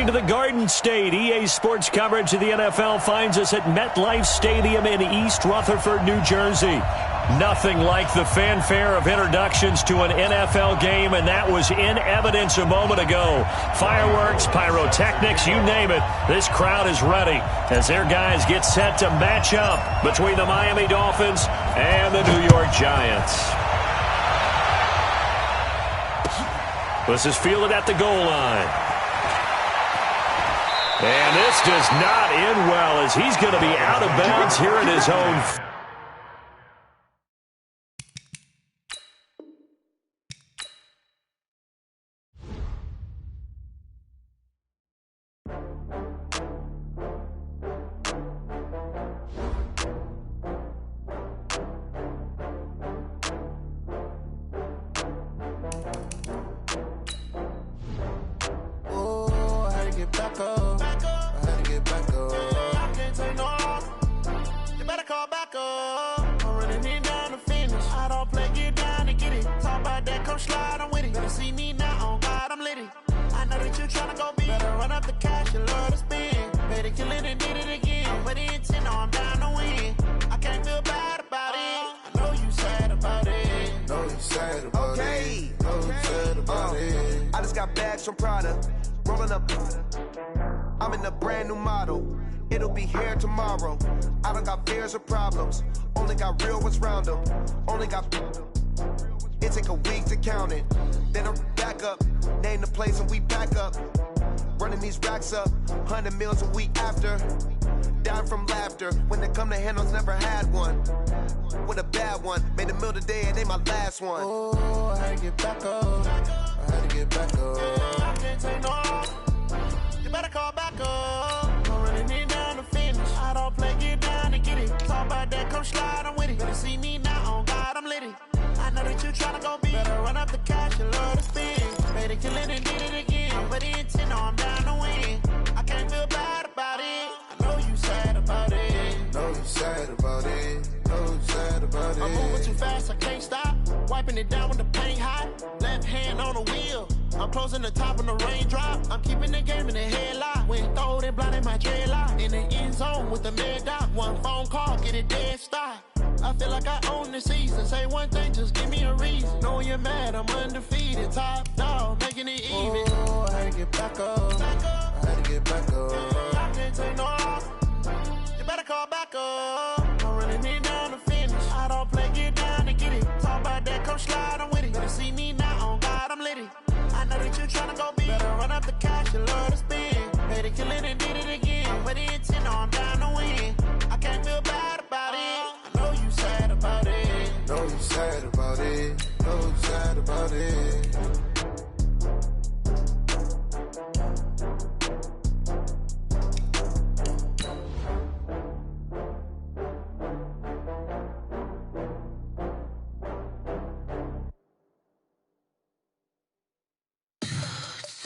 Returning to the Garden State, EA Sports coverage of the NFL finds us at MetLife Stadium in East Rutherford, New Jersey. Nothing like the fanfare of introductions to an NFL game, and that was in evidence a moment ago. Fireworks, pyrotechnics, you name it. This crowd is ready as their guys get set to match up between the Miami Dolphins and the New York Giants. This is fielded at the goal line. And this does not end well as he's going to be out of bounds here at his own.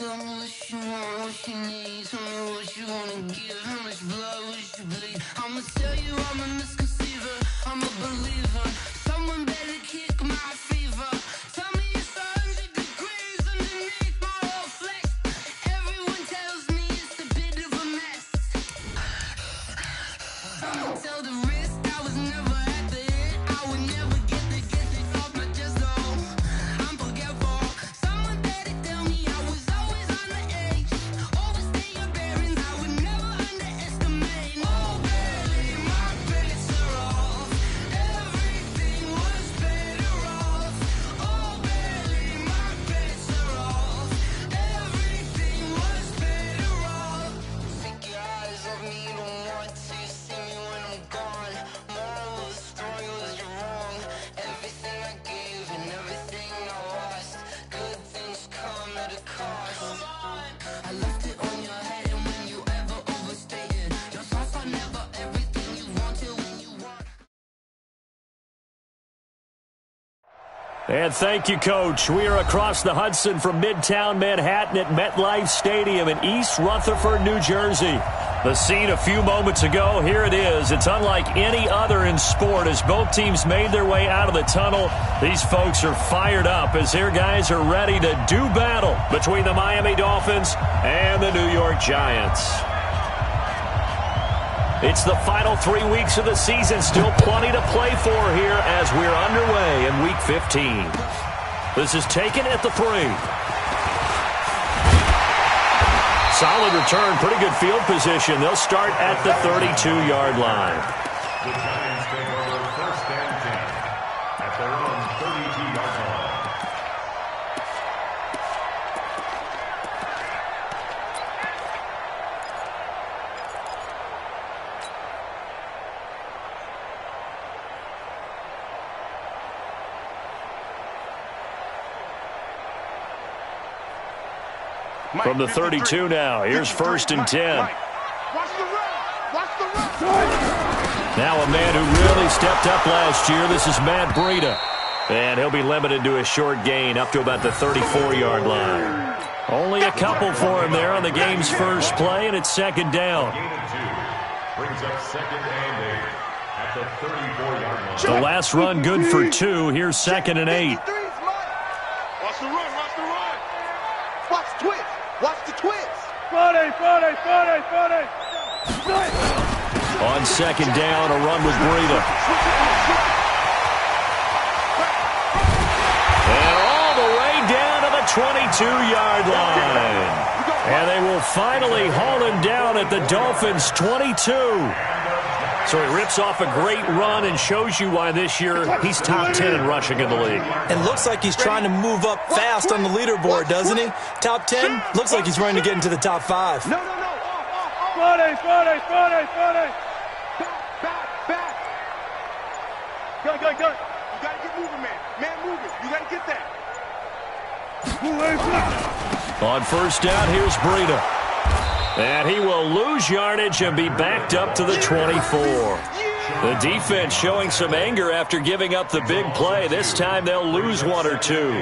Tell me what you want, what you need. Tell me what you wanna give. How much blood would you bleed? I'ma tell you I'm a misconceiver. I'm a believer. Someone better kick my fever. Tell me it's 100 degrees underneath my whole flesh. Everyone tells me it's a bit of a mess. I'ma tell the risk I was never at the end. I would never get it off my chest. Oh, I'm forgetful. Someone better tell me I was always on the edge. Overstay your bearings, I would never underestimate. Oh baby, my bets are off. Everything was better off. Oh baby, my bets are off. Everything was better off. Take your eyes off me, don't want to see me when I'm gone. Moral of the story was you're wrong. Everything I gave and everything I lost. Good things come at a cost. I left it on your head, and when you ever overstay it, your thoughts are never everything you wanted when you want. And thank you, Coach. We are across the Hudson from Midtown Manhattan at MetLife Stadium in East Rutherford, New Jersey. The scene a few moments ago, here it is. It's unlike any other in sport as both teams made their way out of the tunnel. These folks are fired up as their guys are ready to do battle between the Miami Dolphins and the New York Giants. It's the final 3 weeks of the season. Still plenty to play for here as we're underway in Week 15. This is taken at the 3. Solid return, pretty good field position. They'll start at the 32-yard line. The Giants take over first and 10 at their own 32-yard line. From the 32 now, here's first and 10. Watch the run. Watch the run. Now a man who really stepped up last year. This is Matt Breida. And he'll be limited to a short gain up to about the 34-yard line. Only a couple for him there on the game's first play, and it's second down. Gain of 2 brings up second and 8 at the 34-yard line. The last run good for 2. Here's second and 8. Watch the run. Watch the run. Watch the twist. Watch the twist. Friday. On second down, a run with Breida. And all the way down to the 22-yard line. And they will finally haul him down at the Dolphins' 22. So he rips off a great run and shows you why this year he's top 10 in rushing in the league. And looks like he's trying to move up fast on the leaderboard, doesn't he? Top 10? Looks like he's trying to get into the top 5. No. Friday. Back. Go. You got to get moving, man. Man moving. You got to get that. On first down, here's Breida. And he will lose yardage and be backed up to the 24. The defense showing some anger after giving up the big play. This time they'll lose 1 or 2.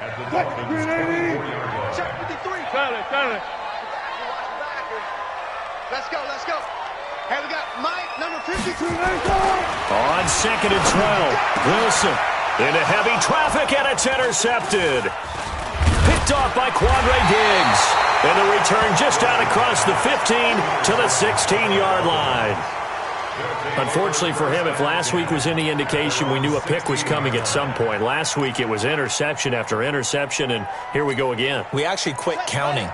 At the Dolphins' 24-yard line. Check 53. Got it. Let's go. Hey, we got Mike, number 52. On second and 12, Wilson into heavy traffic, and it's intercepted. Picked off by Quandre Diggs. And the return just out across the 15 to the 16-yard line. Unfortunately for him, if last week was any indication, we knew a pick was coming at some point. Last week it was interception after interception, and here we go again. We actually quit counting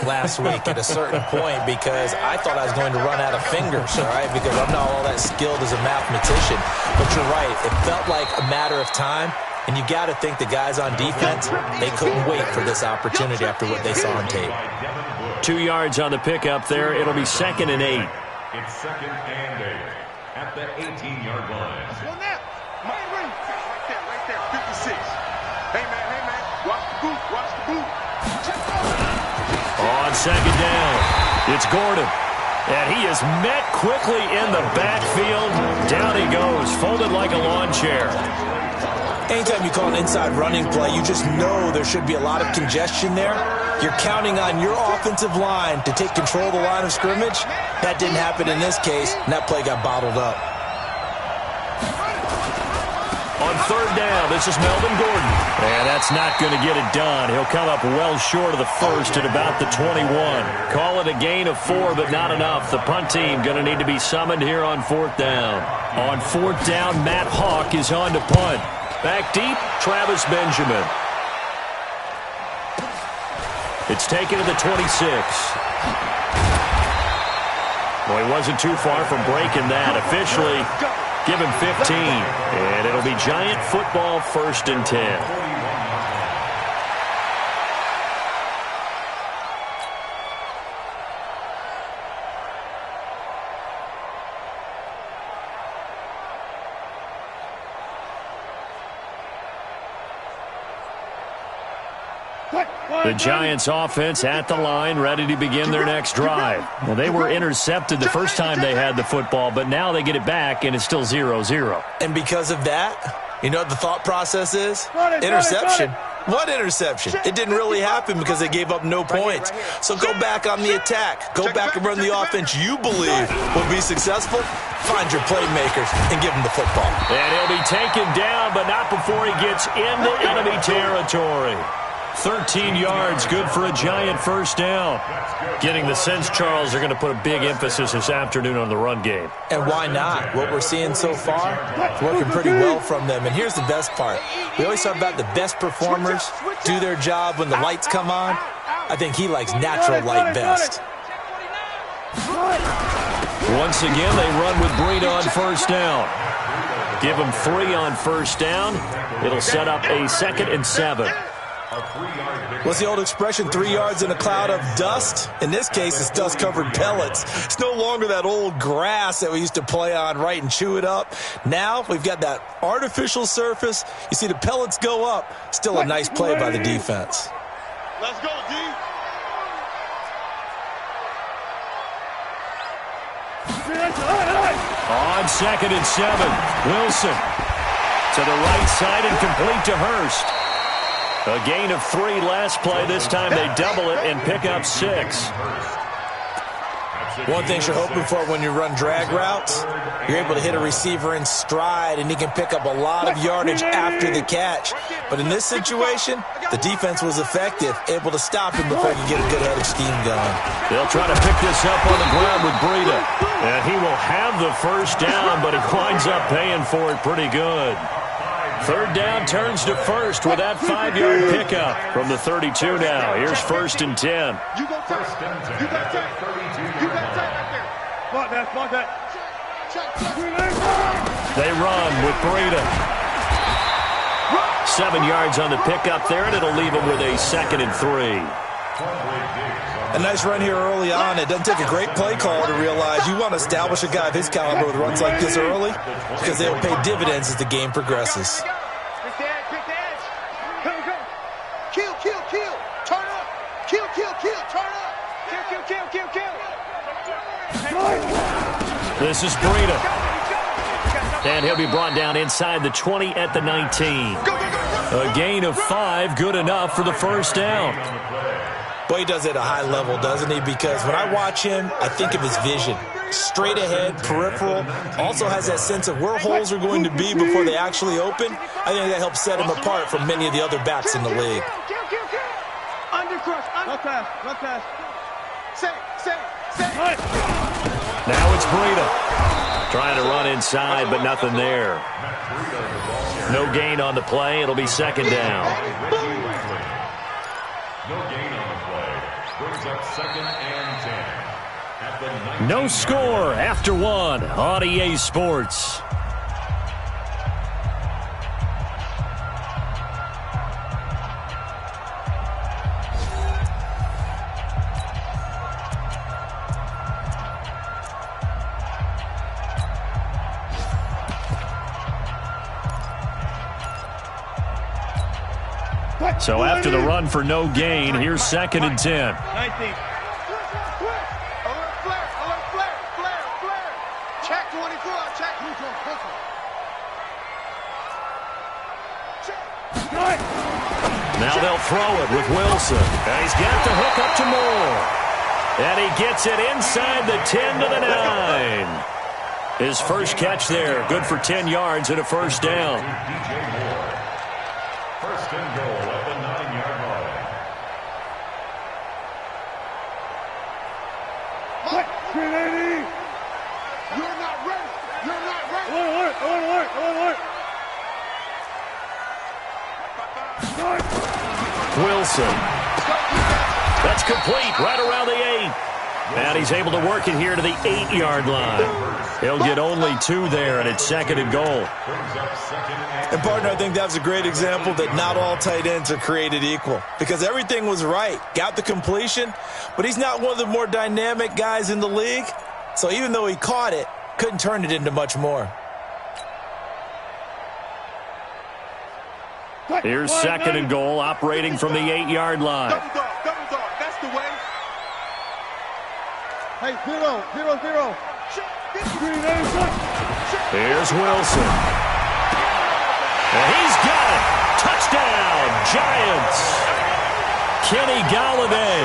last week at a certain point because I thought I was going to run out of fingers, all right, because I'm not all that skilled as a mathematician. But you're right. It felt like a matter of time. And you got to think the guys on defense, they couldn't wait for this opportunity after what they saw on tape. 2 yards on the pickup there. It'll be second and 8. It's second and 8 at the 18-yard line. Well, now, right there, 56. Hey, man, watch the boot. On second down, it's Gordon. And he is met quickly in the backfield. Down he goes, folded like a lawn chair. Anytime you call an inside running play, you just know there should be a lot of congestion there. You're counting on your offensive line to take control of the line of scrimmage. That didn't happen in this case, and that play got bottled up. On third down, this is Melvin Gordon. And that's not going to get it done. He'll come up well short of the first at about the 21. Call it a gain of 4, but not enough. The punt team going to need to be summoned here on fourth down. On fourth down, Matt Hawk is on to punt. Back deep, Travis Benjamin. It's taken to the 26. Well, he wasn't too far from breaking that. Officially, give him 15. And it'll be Giant football, first and 10. The Giants offense at the line, ready to begin their next drive. Well, they were intercepted the first time they had the football, but now they get it back, and it's still 0-0. And because of that, you know what the thought process is? Interception. What interception? It didn't really happen because they gave up no points. So go back on the attack. Go back and run the offense you believe will be successful. Find your playmakers and give them the football. And he'll be taken down, but not before he gets into enemy territory. 13 yards, good for a giant first down. Getting the sense, Charles, they're going to put a big emphasis this afternoon on the run game. And why not? What we're seeing so far, it's working pretty well from them. And here's the best part. We always talk about the best performers do their job when the lights come on. I think he likes natural light best. Once again, they run with Breida on first down. Give them 3 on first down. It'll set up a 2nd and 7. What's the old expression, 3 yards in a cloud of dust? In this case, it's dust-covered pellets. It's no longer that old grass that we used to play on, right, and chew it up. Now we've got that artificial surface. You see the pellets go up. Still a nice play by the defense. Let's go, D. On 2nd and 7, Wilson to the right side and complete to Hurst. A gain of 3 last play. This time they double it and pick up 6. One thing you're hoping for when you run drag routes, you're able to hit a receiver in stride, and he can pick up a lot of yardage after the catch. But in this situation, the defense was effective, able to stop him before he could get a good head of steam going. They'll try to pick this up on the ground with Breida. And he will have the first down, but he winds up paying for it pretty good. 3rd down turns to first with that 5-yard pickup from the 32 now. Here's 1st and 10. You go first. You got that. You got that right there. Spot that. Spot that. They run with Breida. 7 yards on the pickup there, and it'll leave him with a 2nd and 3. A nice run here early on. It doesn't take a great play caller to realize you want to establish a guy of his caliber with runs like this early because they'll pay dividends as the game progresses. Pick the edge. Here we go. Kill. Turn up. Kill. Turn up. Kill. This is Breida. And he'll be brought down inside the 20 at the 19. A gain of 5, good enough for the first down. Boy, he does it at a high level, doesn't he? Because when I watch him, I think of his vision. Straight ahead, peripheral, also has that sense of where holes are going to be before they actually open. I think that helps set him apart from many of the other backs in the league. Under crush. Look pass. Say. Now it's Breida. Trying to run inside, but nothing there. No gain on the play. It'll be 2nd down. No gain on the play. Brings up 2nd and 10. At the 19. No score after 1 on EA Sports. So after the run for no gain, here's 2nd and 10. 19. Alert flare. Check 24. Check. Now they'll throw it with Wilson. And he's got the hook up to Moore. And he gets it inside the 10 to the 9. His first catch there, good for 10 yards and a first down. First and goal at the 9-yard line. You're not ready. Alert. Wilson. That's complete right around the 8. And he's able to work it here to the 8-yard line. He'll get only 2 there, and it's 2nd and goal. And, partner, I think that was a great example that not all tight ends are created equal because everything was right. Got the completion, but he's not one of the more dynamic guys in the league. So even though he caught it, couldn't turn it into much more. Here's 2nd and goal, operating from the 8-yard line. Double dog. That's the way. Hey, 0. Here's Wilson. And he's got it. Touchdown, Giants. Kenny Golladay,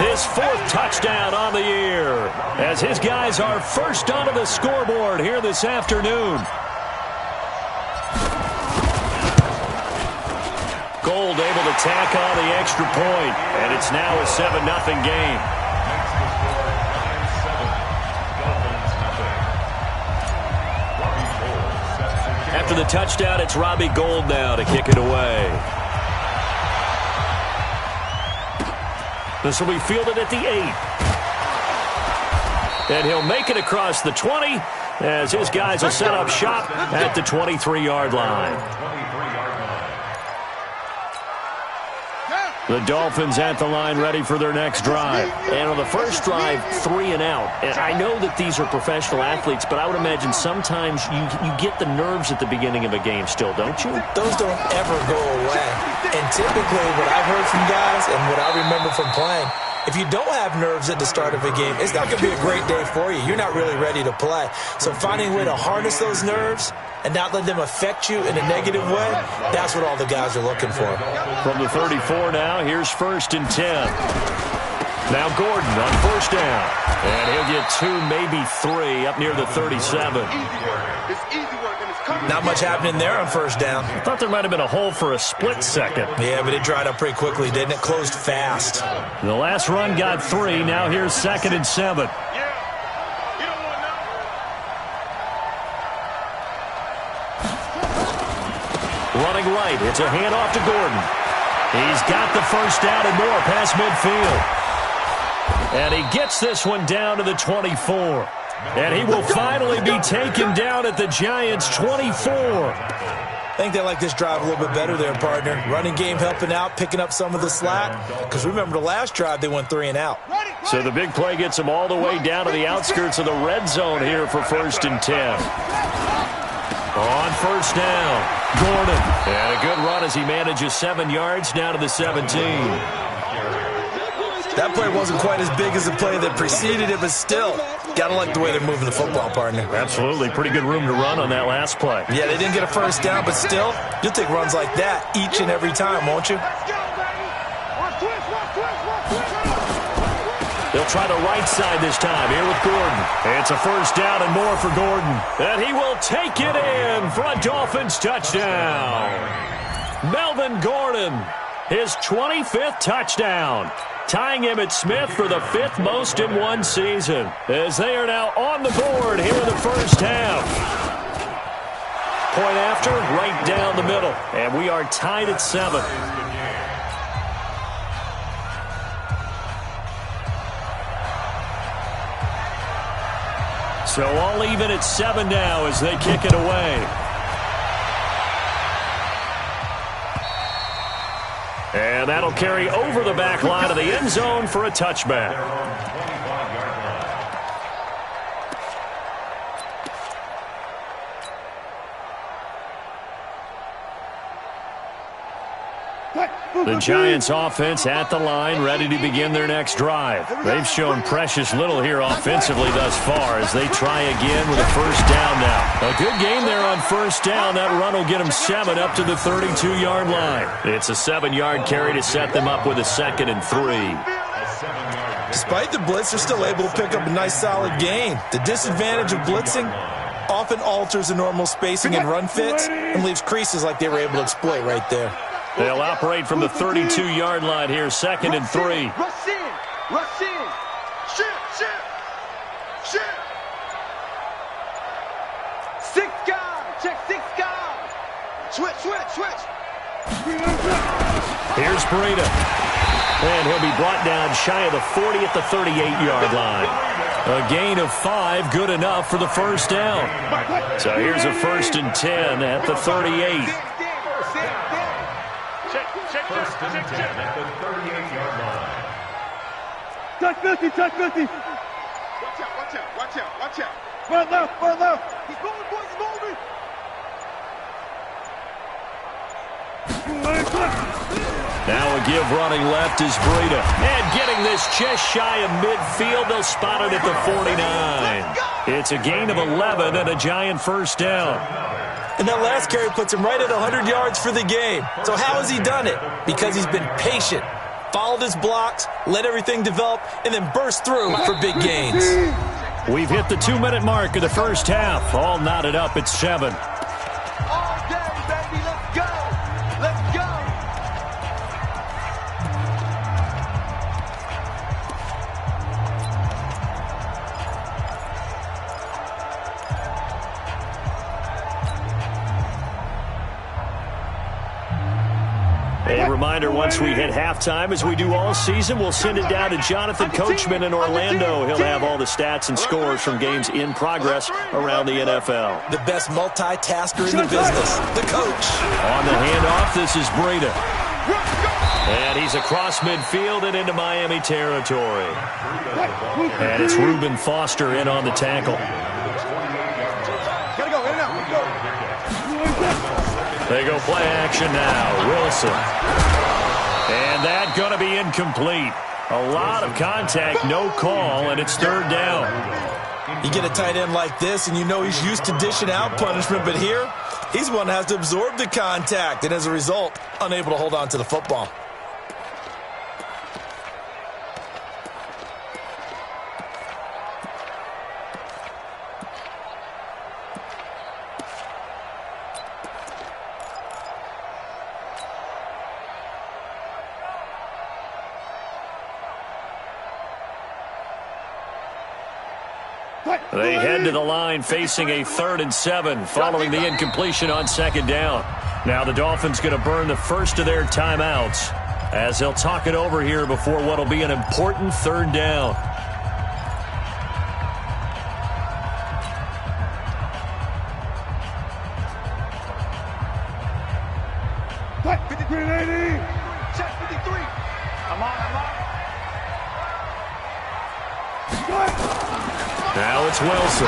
his 4th touchdown on the year, as his guys are first onto the scoreboard here this afternoon. Gold able to tack on the extra point, and it's now a 7-0 game. After the touchdown, it's Robbie Gould now to kick it away. This will be fielded at the 8. And he'll make it across the 20 as his guys will set up shop at the 23-yard line. The Dolphins at the line ready for their next drive. And on the first drive, 3 and out. And I know that these are professional athletes, but I would imagine sometimes you get the nerves at the beginning of a game still, don't you? Those don't ever go away. And typically what I've heard from guys and what I remember from playing, if you don't have nerves at the start of a game, it's not going to be a great day for you. You're not really ready to play. So finding a way to harness those nerves and not let them affect you in a negative way, that's what all the guys are looking for. From the 34 now, here's 1st and 10. Now Gordon on first down. And he'll get 2, maybe 3 up near the 37. Not much happening there on first down. I thought there might have been a hole for a split second. Yeah, but it dried up pretty quickly, didn't it? Closed fast. The last run got 3. Now here's 2nd and 7. Running right. It's a handoff to Gordon. He's got the first down and more past midfield. And he gets this one down to the 24. And he will finally be taken down at the Giants' 24. I think they like this drive a little bit better there, partner. Running game helping out, picking up some of the slack. Because remember, the last drive, they went 3 and out. So the big play gets them all the way down to the outskirts of the red zone here for 1st and 10. On first down, Gordon. And a good run as he manages 7 yards down to the 17. That play wasn't quite as big as the play that preceded it, but still, gotta like the way they're moving the football, partner. Absolutely. Pretty good room to run on that last play. Yeah, they didn't get a first down, but still, you'll take runs like that each and every time, won't you? They'll try the right side this time here with Gordon. It's a first down and more for Gordon. And he will take it in for a Dolphins touchdown. Melvin Gordon, his 25th touchdown, tying him at Smith for the 5th most in one season, as they are now on the board here in the first half. Point after, right down the middle, and we are tied at 7. So all even at 7 now as they kick it away. And that'll carry over the back line of the end zone for a touchback. The Giants offense at the line, ready to begin their next drive. They've shown precious little here offensively thus far as they try again with a first down now. A good game there on first down. That run will get them 7 up to the 32-yard line. It's a 7-yard carry to set them up with a 2nd and 3. Despite the blitz, they're still able to pick up a nice solid gain. The disadvantage of blitzing often alters the normal spacing and run fits and leaves creases like they were able to exploit right there. They'll operate from the 32-yard line here, 2nd and 3. Rush in. Rush in. Shit. 6 guys. Check 6 guys. Switch. Here's Breida. And he'll be brought down shy of the 40 at the 38-yard line. A gain of 5, good enough for the first down. So here's a 1st and 10 at the 38. First and 10 at the 38-yard line. Touch 50. Watch out. Run left. He's moving, boys, he's moving. Now a give running left is Breida. And getting this just shy of midfield, they'll spot it at the 49. It's a gain of 11 and a Giant first down. And that last carry puts him right at 100 yards for the game. So how has he done it? Because he's been patient, followed his blocks, let everything develop, and then burst through for big gains. We've hit the 2-minute mark of the first half. All knotted up at 7. All day, baby, let's go. reminder, once we hit halftime, as we do all season, we'll send it down to Jonathan Coachman in Orlando. He'll have all the stats and scores from games in progress around the NFL. The best multitasker in the business, the coach. On the handoff, this is Breida. And he's across midfield and into Miami territory. And it's Reuben Foster in on the tackle. Gotta go, in and out. They go play action now. Wilson. And that going to be incomplete. A lot of contact, no call, and it's third down. You get a tight end like this, and you know he's used to dishing out punishment, but here, he's one that has to absorb the contact, and as a result, unable to hold on to the football. They head to the line facing a 3rd and 7 following the incompletion on second down. Now the Dolphins going to burn the first of their timeouts as they'll talk it over here before what will be an important third down. What? 53 and 80. Check 53. I'm on. Now it's Wilson.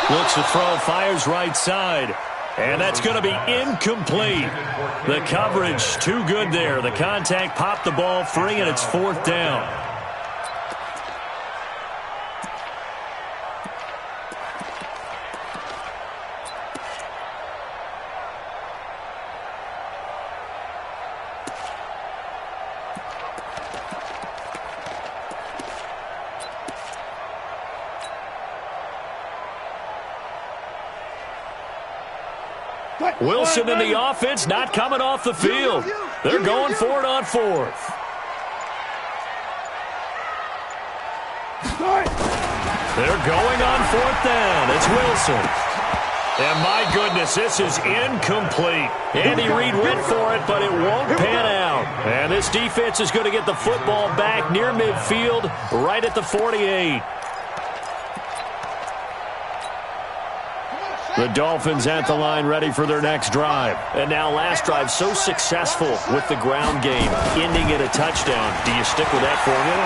Looks to throw, fires right side. And that's going to be incomplete. The coverage too good there. The contact popped the ball free, and it's 4th down. Wilson in the offense, not coming off the field. They're going for it on 4th. They're going on 4th down. It's Wilson. And my goodness, this is incomplete. Andy Reid went for it, but it won't pan out. And this defense is going to get the football back near midfield, right at the 48. The Dolphins at the line ready for their next drive. And now last drive so successful with the ground game, ending in a touchdown. Do you stick with that formula?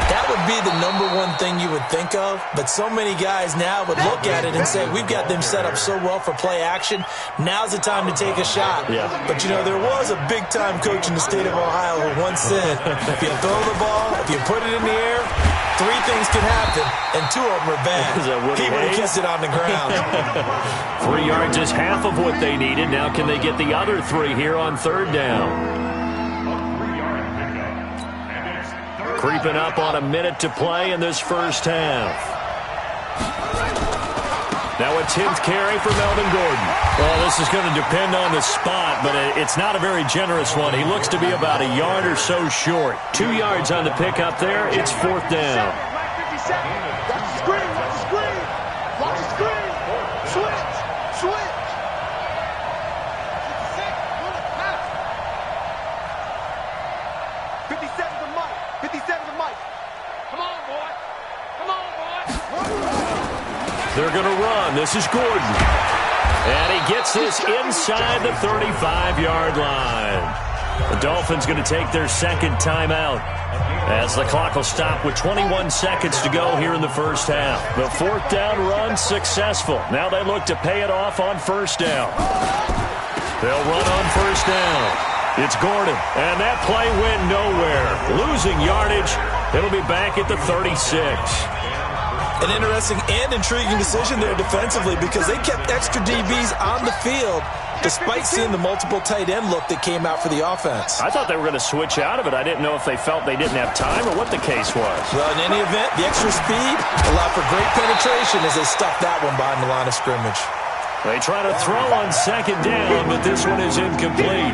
That would be the #1 thing you would think of, but so many guys now would look at it and say, we've got them set up so well for play action, now's the time to take a shot. Yeah. But, you know, there was a big-time coach in the state of Ohio who once said, if you throw the ball, if you put it in the air, 3 things can happen, and 2 of them are bad. He would have kissed it on the ground. 3 yards is half of what they needed. Now can they get the other 3 here on third down? Creeping up on a minute to play in this first half. Now a 10th carry for Melvin Gordon. Well, this is going to depend on the spot, but it's not a very generous one. He looks to be about a yard or so short. 2 yards on the pickup there. It's 4th down. Watch the screen. Watch the screen. Watch the screen. Switch. Switch. 57's a Mike. 57's a Mike. Come on, boy. Come on, boy. They're going to run. This is Gordon. And he gets this inside the 35-yard line. The Dolphins going to take their second timeout as the clock will stop with 21 seconds to go here in the first half. The 4th down run successful. Now they look to pay it off on first down. They'll run on first down. It's Gordon, and that play went nowhere. Losing yardage. It'll be back at the 36. An interesting and intriguing decision there defensively because they kept extra DBs on the field despite seeing the multiple tight end look that came out for the offense. I thought they were going to switch out of it. I didn't know if they felt they didn't have time or what the case was. Well, in any event, the extra speed allowed for great penetration as they stuffed that one behind the line of scrimmage. They try to throw on second down, but this one is incomplete.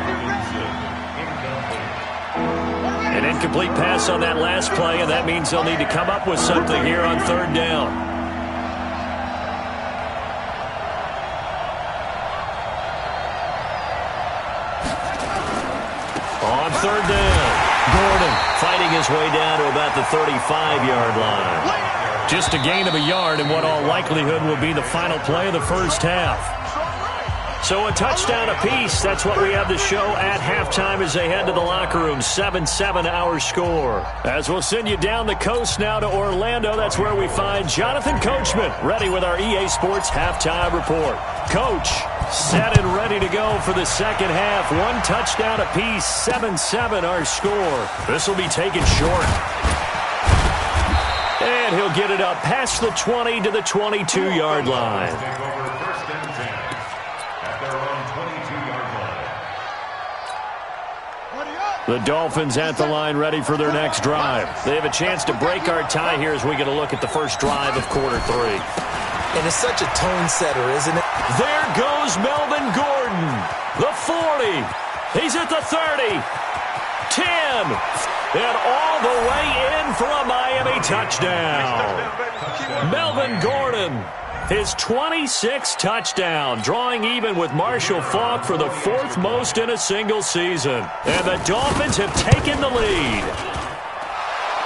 An incomplete pass on that last play, and that means they'll need to come up with something here on third down. fighting his way down to about the 35-yard line. Just a gain of a yard in what all likelihood will be the final play of the first half. So a touchdown apiece. That's what we have to show at halftime as they head to the locker room. 7-7 our score. As we'll send you down the coast now to Orlando, that's where we find Jonathan Coachman ready with our EA Sports halftime report. Coach, set and ready to go for the second half. One touchdown apiece, 7-7 our score. This will be taken short. And he'll get it up past the 20 to the 22-yard line. The Dolphins at the line ready for their next drive. They have a chance to break our tie here as we get a look at the first drive of quarter 3. And it's such a tone setter, isn't it? There goes Melvin Gordon. The 40. He's at the 30. 10. And all the way in for a Miami touchdown. Melvin Gordon, his 26th touchdown, drawing even with Marshall Faulk for the 4th most in a single season. And the Dolphins have taken the lead.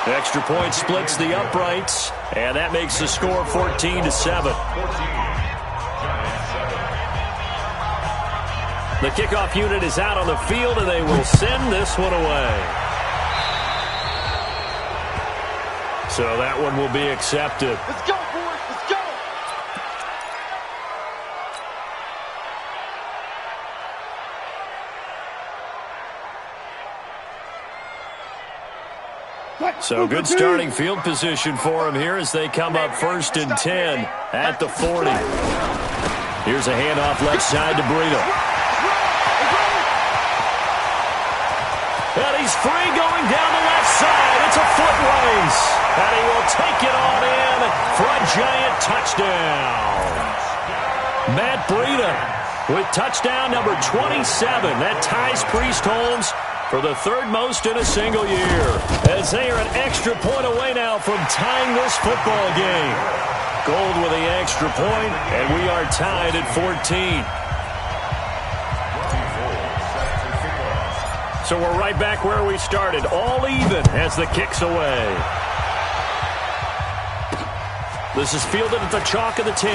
Extra point splits the uprights, and that makes the score 14-7. The kickoff unit is out on the field, and they will send this one away. So that one will be accepted. Let's go, boys. Let's go. So good starting field position for them here as they come up 1st and 10 at the 40. Here's a handoff left side to Breida. And he's free going down the left side. It's a foot race. And he will take it on in for a giant touchdown. Matt Breida with touchdown number 27. That ties Priest Holmes for the 3rd most in a single year. As they are an extra point away now from tying this football game. Gold with the extra point, and we are tied at 14. So we're right back where we started, all even as the kick's away. This is fielded at the chalk of the 10.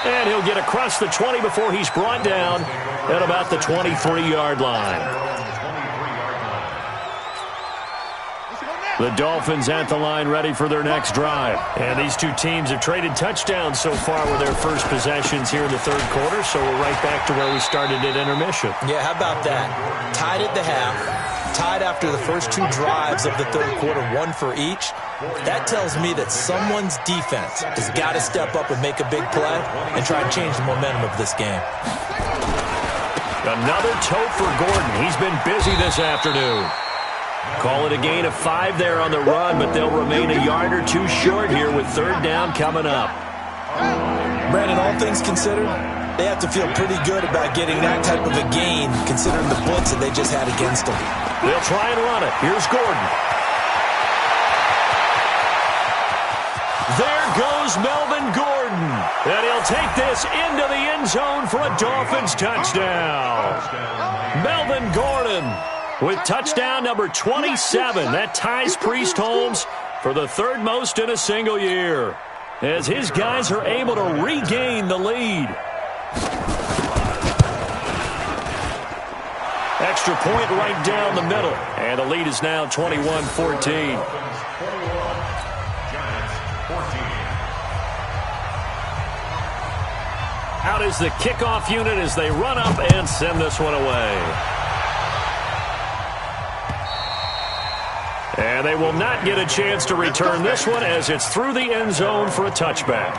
And he'll get across the 20 before he's brought down at about the 23-yard line. The Dolphins at the line ready for their next drive. And these two teams have traded touchdowns so far with their first possessions here in the 3rd quarter, so we're right back to where we started at intermission. Yeah, how about that? Tied at the half, tied after the first 2 drives of the 3rd quarter, 1 for each. That tells me that someone's defense has got to step up and make a big play and try and change the momentum of this game. Another tote for Gordon. He's been busy this afternoon. Call it a gain of 5 there on the run, but they'll remain a yard or 2 short here with 3rd down coming up. Brandon, all things considered, they have to feel pretty good about getting that type of a gain considering the blitz that they just had against them. They'll try and run it. Here's Gordon. There goes Melvin Gordon. And he'll take this into the end zone for a Dolphins touchdown. Melvin Gordon with touchdown number 27. That ties Priest Holmes for the 3rd most in a single year, as his guys are able to regain the lead. Extra point right down the middle, and the lead is now 21-14. Out is the kickoff unit as they run up and send this one away. And they will not get a chance to return this one as it's through the end zone for a touchback.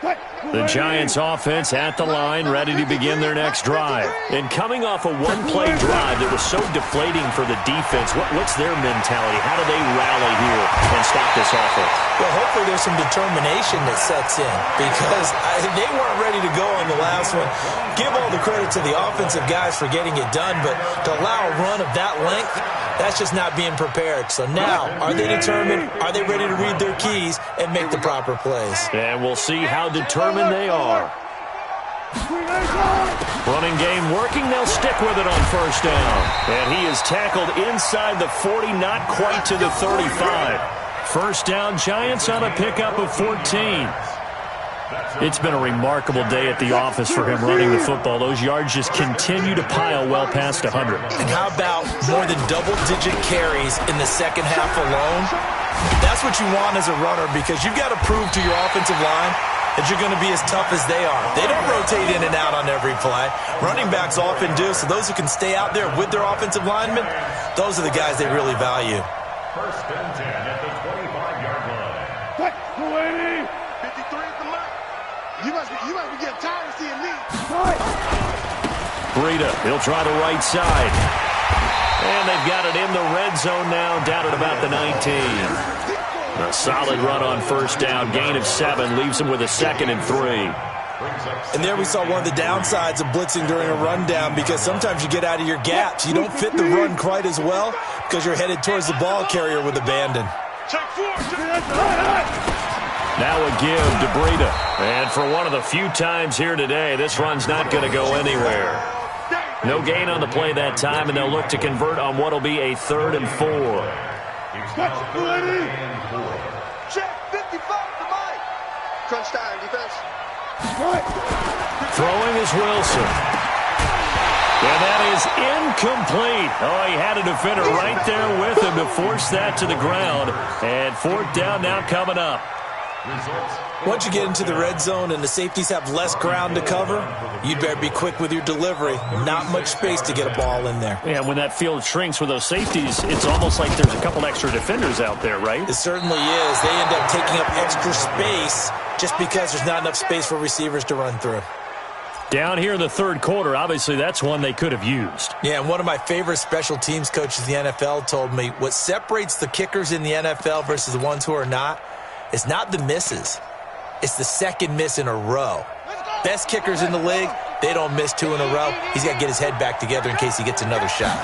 The Giants offense at the line, ready to begin their next drive. And coming off a one-play drive that was so deflating for the defense, what's their mentality? How do they rally here and stop this offense? Well, hopefully there's some determination that sets in because they weren't ready to go on the last one. Give all the credit to the offensive guys for getting it done, but to allow a run of that length, that's just not being prepared. So now, are they determined? Are they ready to read their keys and make the proper plays? And we'll see how determined they are. Running game working. They'll stick with it on first down. And he is tackled inside the 40, not quite to the 35. First down, Giants on a pickup of 14. It's been a remarkable day at the office for him running the football. Those yards just continue to pile well past 100. And how about more than double-digit carries in the second half alone? That's what you want as a runner because you've got to prove to your offensive line that you're going to be as tough as they are. They don't rotate in and out on every play. Running backs often do, so those who can stay out there with their offensive linemen, those are the guys they really value. First and 10 at the 25-yard line. 53 is the mark. You must be getting tired of seeing me. Breida, he'll try the right side. And they've got it in the red zone now, down at about the 19. A solid run on first down, gain of 7, leaves him with a 2nd and 3. And there we saw one of the downsides of blitzing during a rundown because sometimes you get out of your gaps. You don't fit the run quite as well because you're headed towards the ball carrier with abandon. Now a give to Breida. And for one of the few times here today, this run's not going to go anywhere. No gain on the play that time, and they'll look to convert on what will be a 3rd and 4. Check 55 to Mike. Crunch time, defense. Throwing is Wilson. And that is incomplete. Oh, he had a defender right there with him to force that to the ground. And 4th down now coming up. Once you get into the red zone and the safeties have less ground to cover, you'd better be quick with your delivery. Not much space to get a ball in there. Yeah, when that field shrinks with those safeties, it's almost like there's a couple extra defenders out there, right? It certainly is. They end up taking up extra space just because there's not enough space for receivers to run through. Down here in the 3rd quarter, obviously that's one they could have used. Yeah, and one of my favorite special teams coaches in the NFL told me what separates the kickers in the NFL versus the ones who are not is not the misses. It's the 2nd miss in a row. Best kickers in the league, they don't miss 2 in a row. He's got to get his head back together in case he gets another shot.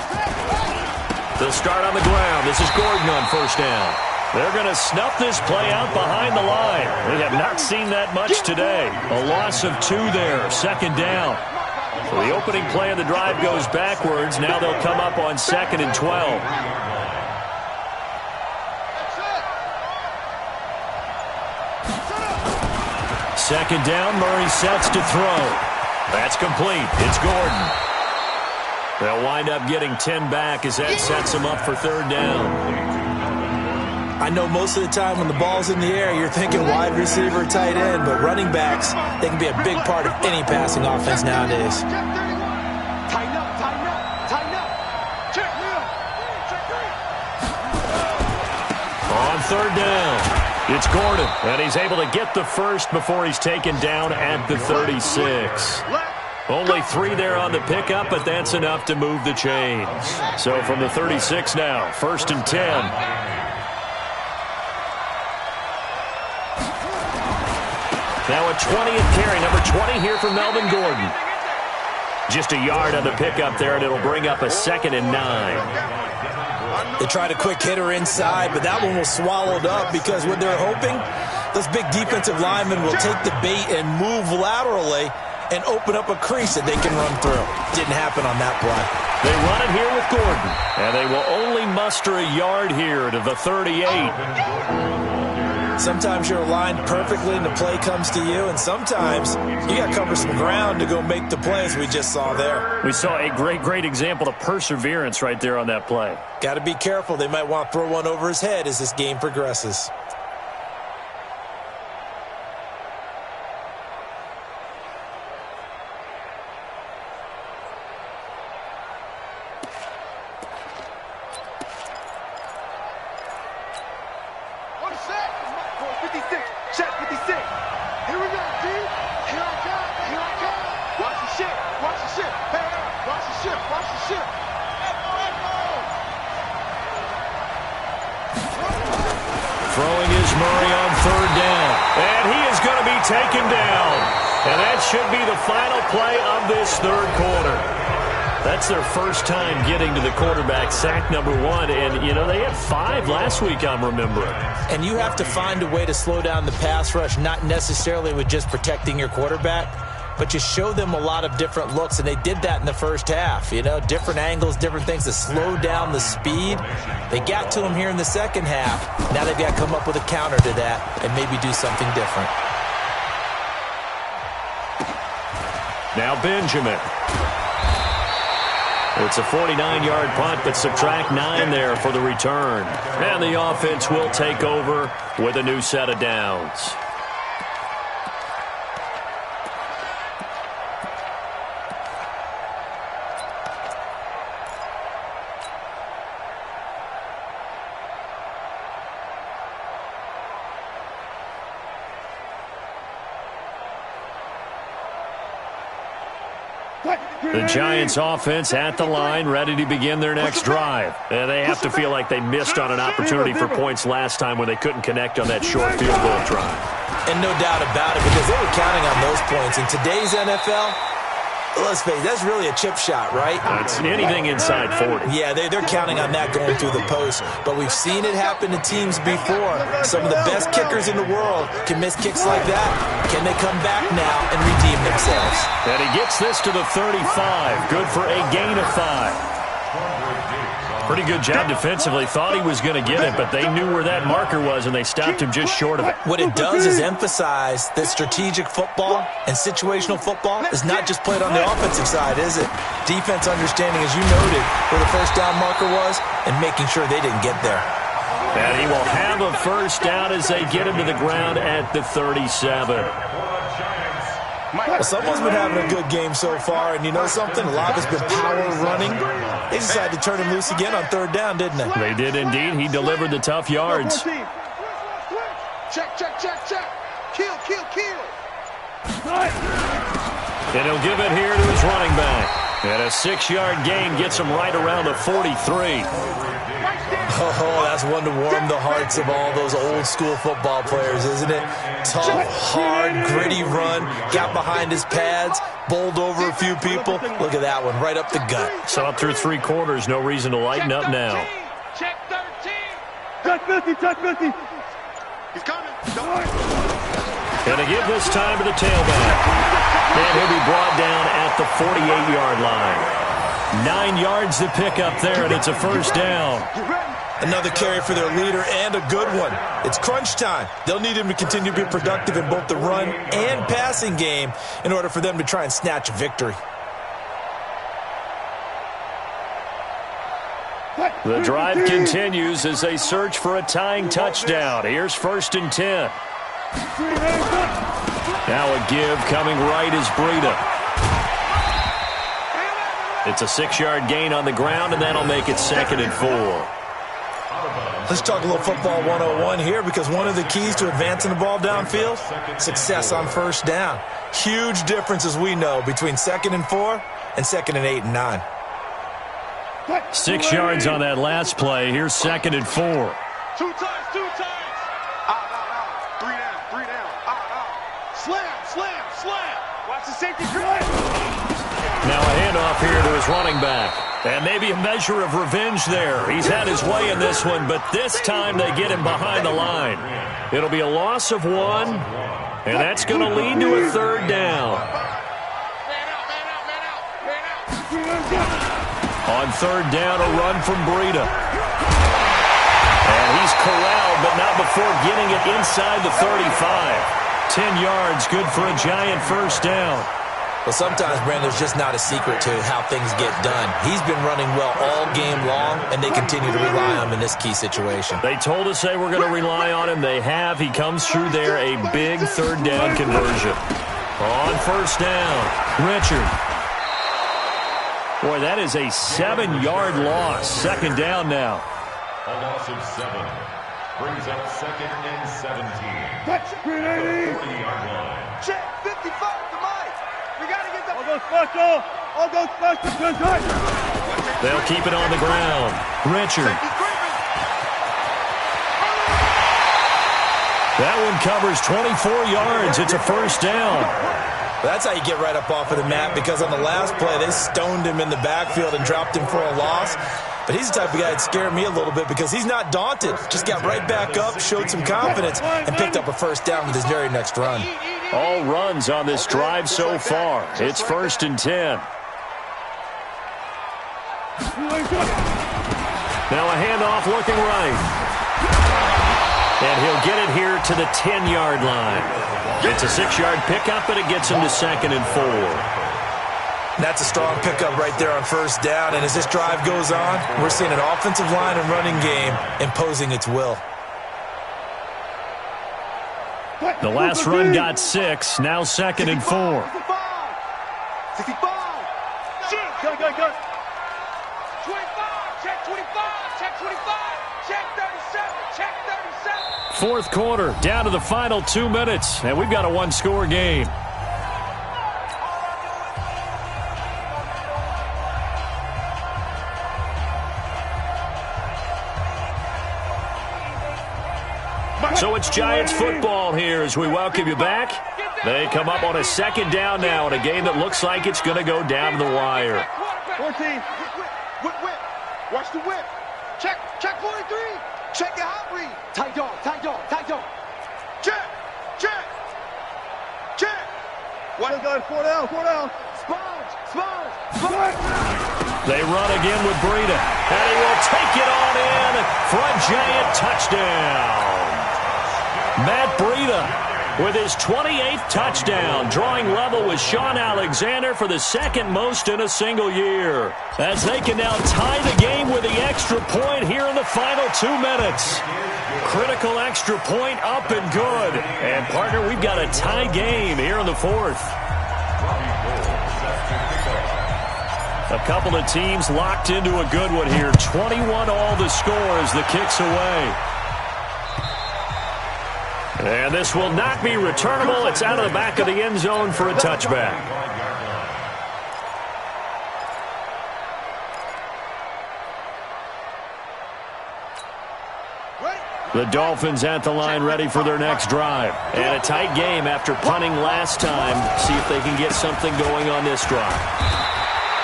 They'll start on the ground. This is Gordon on first down. They're going to snuff this play out behind the line. We have not seen that much today. A loss of 2 there, 2nd down. So the opening play of the drive goes backwards. Now they'll come up on 2nd and 12. Second down, Murray sets to throw. That's complete. It's Gordon. They'll wind up getting 10 back as that sets them up for 3rd down. I know most of the time when the ball's in the air, you're thinking wide receiver, tight end, but running backs, they can be a big part of any passing offense nowadays. Tighten up, tighten up, tighten up. Check. On 3rd down. It's Gordon, and he's able to get the first before he's taken down at the 36. Only 3 there on the pickup, but that's enough to move the chains. So from the 36 now, 1st and 10. Now a 20th carry, number 20 here for Melvin Gordon. Just a yard on the pickup there, and it'll bring up a 2nd and 9. They tried a quick hitter inside, but that one was swallowed up because what they're hoping, those big defensive linemen will take the bait and move laterally and open up a crease that they can run through. Didn't happen on that play. They run it here with Gordon, and they will only muster a yard here to the 38. Sometimes you're aligned perfectly and the play comes to you, and sometimes you got to cover some ground to go make the plays we just saw there. We saw a great example of perseverance right there on that play. Got to be careful. They might want to throw one over his head as this game progresses. On set. 56. Check 56. Here we go, D. Murray on third down. And he is going to be taken down. And that should be the final play of this third quarter. That's their first time getting to the quarterback, sack number 1. And, you know, they had 5 last week, I'm remembering. And you have to find a way to slow down the pass rush, not necessarily with just protecting your quarterback, but you show them a lot of different looks, and they did that in the first half. You know, different angles, different things to slow down the speed. They got to him here in the second half. Now they've got to come up with a counter to that and maybe do something different. Now Benjamin. It's a 49-yard punt, but subtract 9 there for the return. And the offense will take over with a new set of downs. The Giants offense at the line, ready to begin their next drive. And they have to feel like they missed on an opportunity for points last time when they couldn't connect on that short field goal drive. And no doubt about it, because they were counting on those points. In today's NFL, let's face it, that's really a chip shot, right? It's anything inside 40. Yeah, they're counting on that going through the post. But we've seen it happen to teams before. Some of the best kickers in the world can miss kicks like that. Can they come back now and redeem themselves? And he gets this to the 35. Good for a gain of 5. Pretty good job defensively. Thought he was going to get it, but they knew where that marker was, and they stopped him just short of it. What it does is emphasize that strategic football and situational football is not just played on the offensive side, is it? Defense understanding, as you noted, where the first down marker was and making sure they didn't get there. And he will have a first down as they get him to the ground at the 37. Well, someone's been having a good game so far, and you know something? A lot of it's been power running. They decided to turn him loose again on third down, didn't they? They did indeed. He delivered the tough yards. Check, check, check, check. Kill, kill, kill. And he'll give it here to his running back. And a 6-yard gain gets him right around the 43. Oh, that's one to warm the hearts of all those old-school football players, isn't it? Tough, hard, gritty run, got behind his pads, bowled over a few people. Look at that one, right up the gut. So up through 3 quarters, no reason to lighten up now. Check 13. Check 50, check 50. He's coming. And to give this time to the tailback. And he'll be brought down at the 48-yard line. 9 yards to pick up there, and it's a first down. Another carry for their leader, and a good one. It's crunch time. They'll need him to continue to be productive in both the run and passing game in order for them to try and snatch a victory. The drive continues as they search for a tying touchdown. Here's 1st and 10. Now a give coming right is Breida. It's a 6-yard gain on the ground, and that'll make it 2nd and 4. Let's talk a little football 101 here, because one of the keys to advancing the ball downfield, success on first down. Huge difference, as we know, between 2nd and 4 and 2nd and 8 and 9. 6 yards on that last play. Here's 2nd and 4. 2 times, 2 times. Out. 3 down. Out. Slam. Watch the safety drive. Now a handoff here to his running back. And maybe a measure of revenge there. He's had his way in this one, but this time they get him behind the line. It'll be a loss of 1, and that's going to lead to a 3rd down. On 3rd down, a run from Breida. And he's corralled, but not before getting it inside the 35. 10 yards, good for a Giant first down. Well, sometimes, Brandon, there's just not a secret to how things get done. He's been running well all game long, and they continue to rely on him in this key situation. They told us they were going to rely on him. They have. He comes through there, a big 3rd down conversion. On 1st down, Richard. Boy, that is a 7-yard loss. 2nd down now. A loss of 7 brings up 2nd and 17. Touch. 40-yard line. Check 55 to Mike. We got to get the... All those special. They'll keep it on the ground. Richard. That one covers 24 yards. It's a first down. That's how you get right up off of the mat, because on the last play, they stoned him in the backfield and dropped him for a loss. But he's the type of guy that scared me a little bit because he's not daunted. Just got right back up, showed some confidence, and picked up a first down with his very next run. All runs on this drive so far. It's 1st and 10. Now a handoff looking right. And he'll get it here to the 10-yard line. It's a 6-yard pickup, and it gets him to 2nd and 4. That's a strong pickup right there on first down. And as this drive goes on, we're seeing an offensive line and running game imposing its will. The last run got 6. Now 2nd and 4. 65. Go. 25. Check 25. Check 25. Check 37. Check 37. Fourth quarter, down to the final 2 minutes. And we've got a one-score game. So it's Giants football here as we welcome you back. They come up on a 2nd down now in a game that looks like it's going to go down to the wire. 14. Whip. Watch the whip. Check 43. Check your hot read. Tight dog. Check. What is going? 4 down. Sponge. They run again with Breida. And he will take it on in for a Giant touchdown. Matt Breida with his 28th touchdown, drawing level with Sean Alexander for the 2nd most in a single year. As they can now tie the game with the extra point here in the final 2 minutes. Critical extra point up and good. And, partner, we've got a tie game here in the 4th. A couple of teams locked into a good one here. 21 all the score as the kick's away. And this will not be returnable. It's out of the back of the end zone for a touchback. The Dolphins at the line ready for their next drive. And a tight game after punting last time. See if they can get something going on this drive.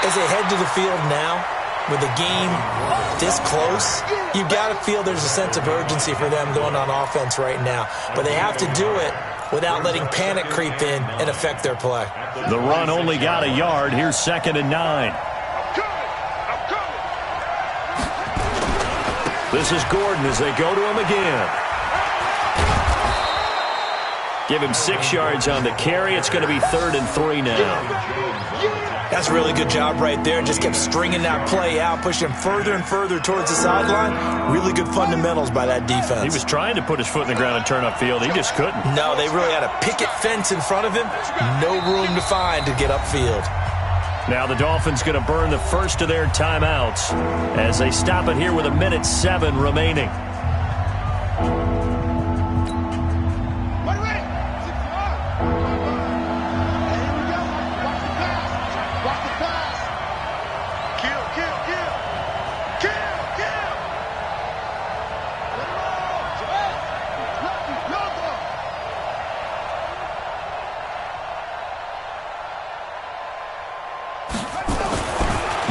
As they head to the field now, with the game this close, you've got to feel there's a sense of urgency for them going on offense right now. But they have to do it without letting panic creep in and affect their play. The run only got a yard. Here's 2nd and 9. This is Gordon as they go to him again. Give him 6 yards on the carry. It's going to be 3rd and 3 now. That's a really good job right there. Just kept stringing that play out, pushing him further and further towards the sideline. Really good fundamentals by that defense. He was trying to put his foot in the ground and turn upfield. He just couldn't. No, they really had a picket fence in front of him. No room to find to get upfield. Now the Dolphins going to burn the first of their timeouts as they stop it here with 1:07 remaining.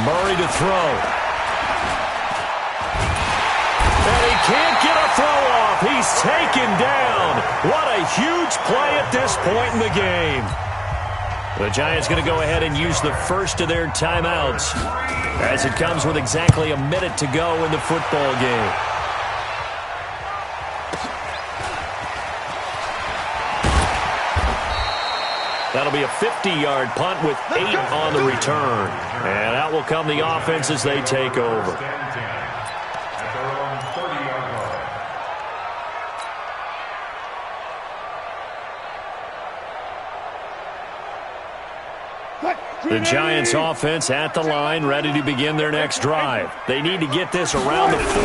Murray to throw. And he can't get a throw off. He's taken down. What a huge play at this point in the game. The Giants going to go ahead and use the first of their timeouts as it comes with exactly a minute to go in the football game. That'll be a 50-yard punt with 8 on the return. And out will come the offense as they take over. The Giants offense at the line, ready to begin their next drive. They need to get this around the 40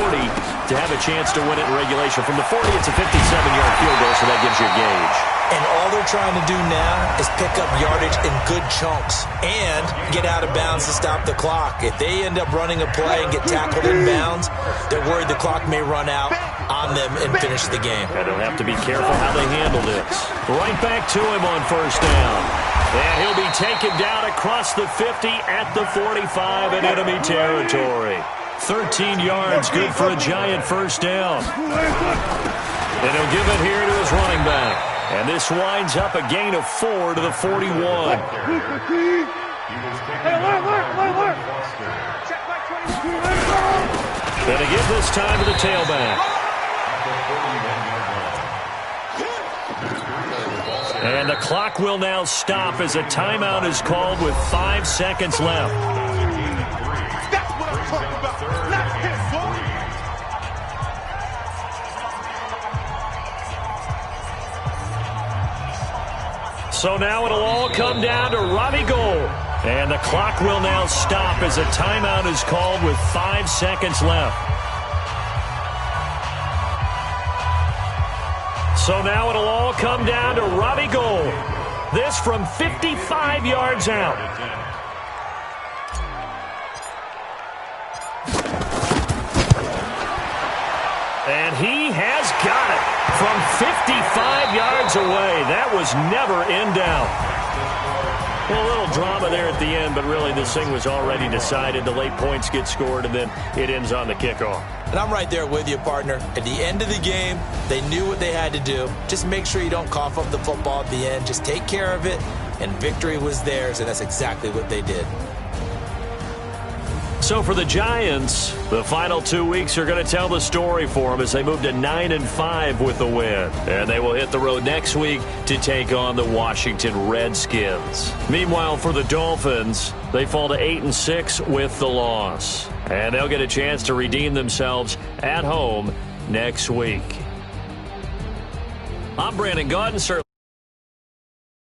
to have a chance to win it in regulation. From the 40, it's a 57-yard field goal, so that gives you a gauge. And all they're trying to do now is pick up yardage in good chunks and get out of bounds to stop the clock. If they end up running a play and get tackled in bounds, they're worried the clock may run out on them and finish the game. And they'll have to be careful how they handle this. Right back to him on first down. And he'll be taken down across the 50 at the 45 in enemy territory. 13 yards, good for a Giant first down. And he'll give it here to his running back. And this winds up a gain of 4 to the 41. And again this time to the tailback. And the clock will now stop as a timeout is called with 5 seconds left. That's what I'm talking about. Not this, boy. So now it'll all come down to Robbie Gould. And the clock will now stop as a timeout is called with 5 seconds left. So now it'll all come down to Robbie Gould. This from 55 yards out. And he has got it from 55 yards away. That was never in doubt. Well, a little drama there at the end, but really this thing was already decided. The late points get scored, and then it ends on the kickoff. And I'm right there with you, partner. At the end of the game, they knew what they had to do. Just make sure you don't cough up the football at the end. Just take care of it, and victory was theirs, and that's exactly what they did. So for the Giants, the final 2 weeks are going to tell the story for them as they move to 9-5 with the win. And they will hit the road next week to take on the Washington Redskins. Meanwhile, for the Dolphins, they fall to 8-6 with the loss. And they'll get a chance to redeem themselves at home next week. I'm Brandon Gaudin, sir.